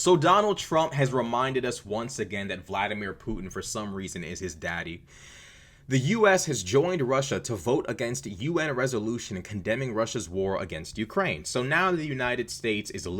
So Donald Trump has reminded us once again that Vladimir Putin, for some reason, is his daddy. The US has joined Russia to vote against a UN resolution condemning Russia's war against Ukraine. So now the United States is we're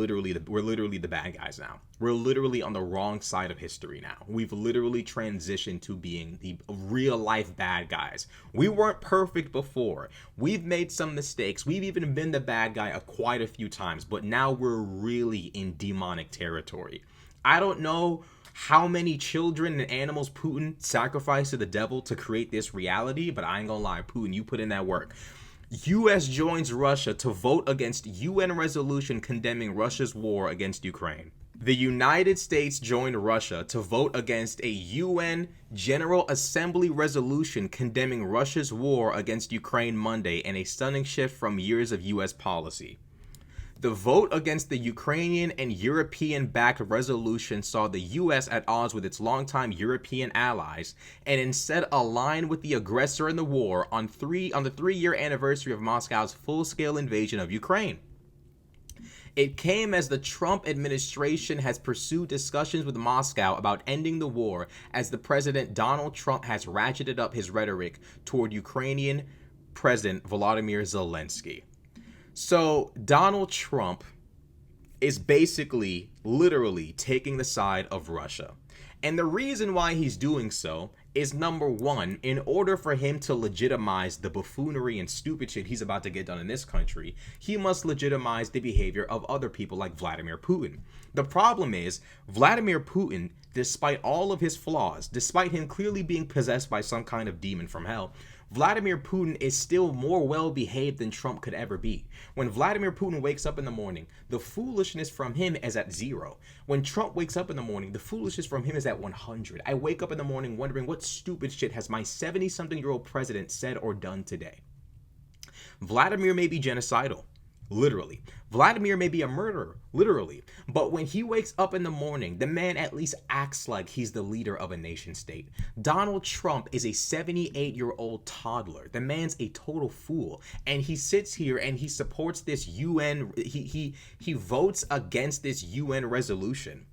literally the bad guys now. We're literally on the wrong side of history now. We've literally transitioned to being the real life bad guys. We weren't perfect before. We've made some mistakes. We've even been the bad guy quite a few times, but now we're really in demonic territory. I don't know how many children and animals Putin sacrificed to the devil to create this reality, but I ain't gonna lie, Putin, you put in that work. US joins Russia to vote against UN resolution condemning Russia's war against Ukraine. The United States joined Russia to vote against a UN General Assembly resolution condemning Russia's war against Ukraine Monday, in a stunning shift from years of US policy. The vote against the Ukrainian and European-backed resolution saw the U.S. at odds with its longtime European allies, and instead aligned with the aggressor in the war on the three-year anniversary of Moscow's full-scale invasion of Ukraine. It came as the Trump administration has pursued discussions with Moscow about ending the war, as the President Donald Trump has ratcheted up his rhetoric toward Ukrainian President Volodymyr Zelensky. So Donald Trump is basically literally taking the side of Russia. And the reason why he's doing so is, number one, in order for him to legitimize the buffoonery and stupid shit he's about to get done in this country, he must legitimize the behavior of other people like Vladimir Putin. The problem is, Vladimir Putin, despite all of his flaws, despite him clearly being possessed by some kind of demon from hell, Vladimir Putin is still more well-behaved than Trump could ever be. When Vladimir Putin wakes up in the morning, the foolishness from him is at 0. When Trump wakes up in the morning, the foolishness from him is at 100. I wake up in the morning wondering what stupid shit has my 70-something-year-old president said or done today. Vladimir may be genocidal, literally. Vladimir may be a murderer, literally. But when he wakes up in the morning, the man at least acts like he's the leader of a nation state. Donald Trump is a 78-year-old toddler. The man's a total fool. And he sits here and he supports this UN, he votes against this UN resolution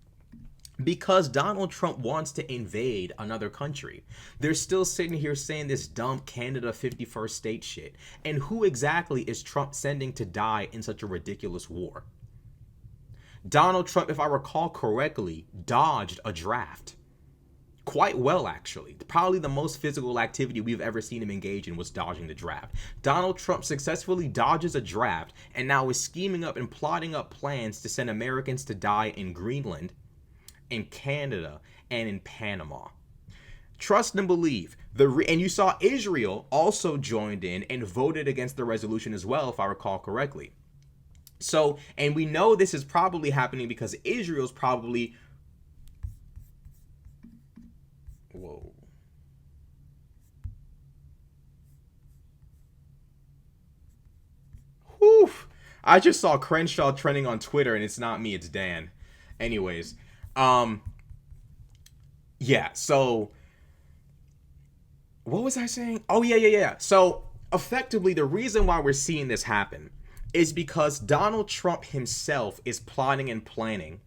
because Donald Trump wants to invade another country. They're still sitting here saying this dumb Canada 51st state shit. And who exactly is Trump sending to die in such a ridiculous war? Donald Trump, if I recall correctly, dodged a draft. Quite well, actually. Probably the most physical activity we've ever seen him engage in was dodging the draft. Donald Trump successfully dodges a draft and now is scheming up and plotting up plans to send Americans to die in Greenland, in Canada, and in Panama. Trust and believe. And you saw Israel also joined in and voted against the resolution as well, if I recall correctly. So, and we know this is probably happening because Israel's probably... Whoa. Whew. I just saw Crenshaw trending on Twitter, and it's not me, it's Dan. Anyways, yeah, so what was I saying? Oh, yeah. So effectively, the reason why we're seeing this happen is because Donald Trump himself is plotting and planning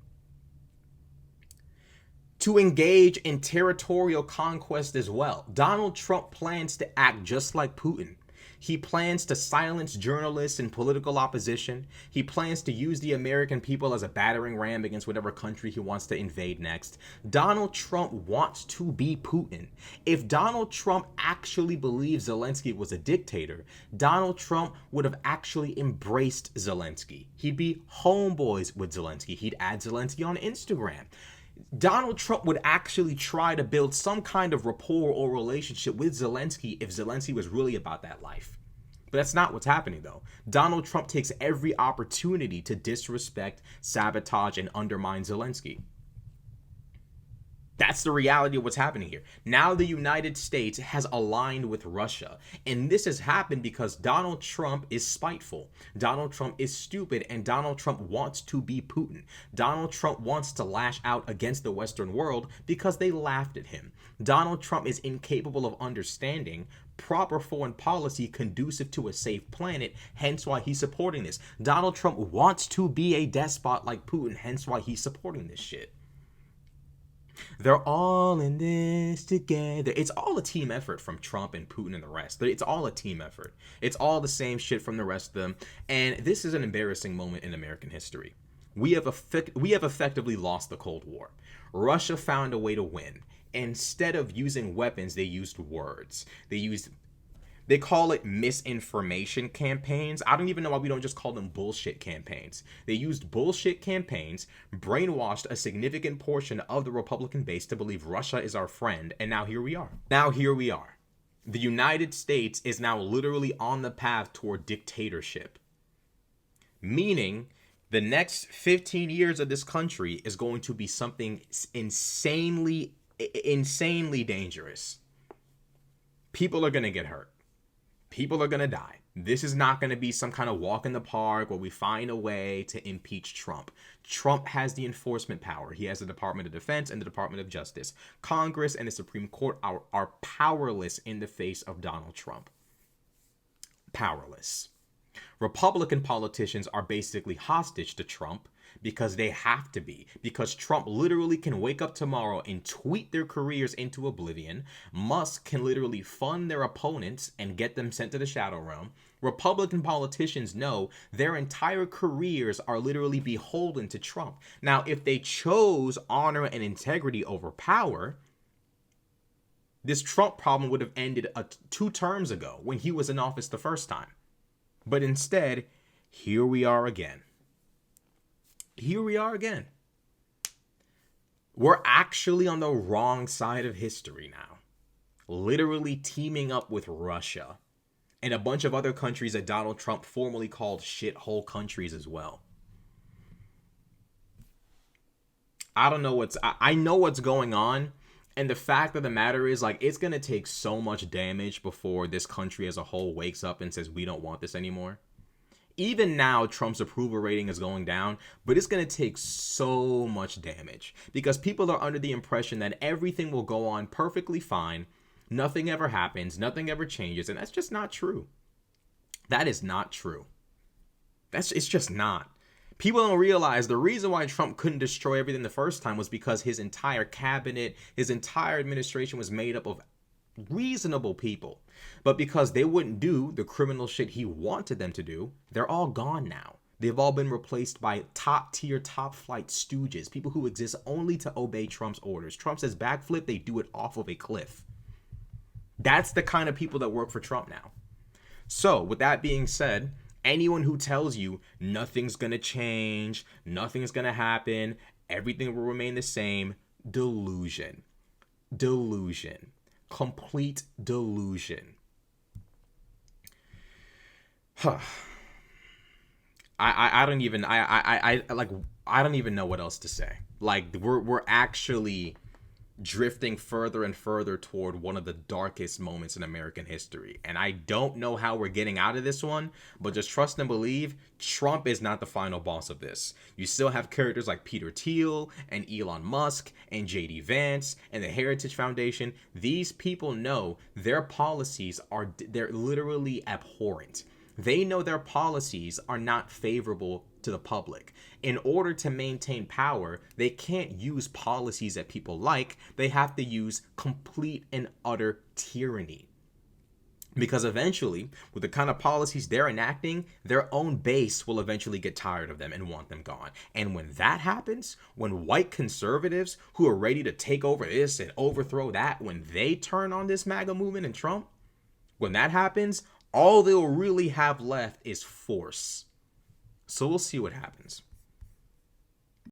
to engage in territorial conquest as well. Donald Trump plans to act just like Putin. He plans to silence journalists and political opposition. He plans to use the American people as a battering ram against whatever country he wants to invade next. Donald Trump wants to be Putin. If Donald Trump actually believes Zelensky was a dictator, Donald Trump would have actually embraced Zelensky. He'd be homeboys with Zelensky. He'd add Zelensky on Instagram. Donald Trump would actually try to build some kind of rapport or relationship with Zelensky if Zelensky was really about that life. But that's not what's happening, though. Donald Trump takes every opportunity to disrespect, sabotage, and undermine Zelensky. That's the reality of what's happening here. Now the United States has aligned with Russia. And this has happened because Donald Trump is spiteful. Donald Trump is stupid. And Donald Trump wants to be Putin. Donald Trump wants to lash out against the Western world because they laughed at him. Donald Trump is incapable of understanding proper foreign policy conducive to a safe planet, hence why he's supporting this. Donald Trump wants to be a despot like Putin, hence why he's supporting this shit. They're all in this together. It's all a team effort from Trump and Putin and the rest. It's all a team effort. It's all the same shit from the rest of them. And this is an embarrassing moment in American history. We have effectively lost the Cold War. Russia found a way to win. Instead of using weapons, they used words. They call it misinformation campaigns. I don't even know why we don't just call them bullshit campaigns. They used bullshit campaigns, brainwashed a significant portion of the Republican base to believe Russia is our friend, and now here we are. The United States is now literally on the path toward dictatorship. Meaning, the next 15 years of this country is going to be something insanely dangerous. People are going to get hurt. People are going to die. This is not going to be some kind of walk in the park where we find a way to impeach Trump. Trump has the enforcement power. He has the Department of Defense and the Department of Justice. Congress and the Supreme Court are powerless in the face of Donald Trump. Powerless. Republican politicians are basically hostage to Trump because they have to be. Because Trump literally can wake up tomorrow and tweet their careers into oblivion. Musk can literally fund their opponents and get them sent to the shadow realm. Republican politicians know their entire careers are literally beholden to Trump. Now, if they chose honor and integrity over power, this Trump problem would have ended 2 terms ago when he was in office the first time. But instead, here we are again. We're actually on the wrong side of history now. Literally teaming up with Russia and a bunch of other countries that Donald Trump formerly called shithole countries as well. I know what's going on. And the fact of the matter is, like, it's going to take so much damage before this country as a whole wakes up and says, we don't want this anymore. Even now, Trump's approval rating is going down, but it's going to take so much damage because people are under the impression that everything will go on perfectly fine. Nothing ever happens. Nothing ever changes. And that's just not true. That is not true. It's just not. People don't realize the reason why Trump couldn't destroy everything the first time was because his entire cabinet, his entire administration was made up of reasonable people. But because they wouldn't do the criminal shit he wanted them to do, they're all gone now. They've all been replaced by top-tier, top-flight stooges, people who exist only to obey Trump's orders. Trump says backflip, they do it off of a cliff. That's the kind of people that work for Trump now. So, with that being said, anyone who tells you nothing's going to change, nothing's going to happen, everything will remain the same, delusion. Complete delusion. I don't even know what else to say. Like, we're actually drifting further and further toward one of the darkest moments in American history. And I don't know how we're getting out of this one, but just trust and believe Trump is not the final boss of this. You still have characters like Peter Thiel and Elon Musk and JD Vance and the Heritage Foundation. These people know their policies they're literally abhorrent. They know their policies are not favorable to the public. In order to maintain power, they can't use policies that people like. They have to use complete and utter tyranny. Because eventually, with the kind of policies they're enacting, their own base will eventually get tired of them and want them gone. And when that happens, when white conservatives who are ready to take over this and overthrow that, when they turn on this MAGA movement and Trump, when that happens, all they'll really have left is force. So we'll see what happens.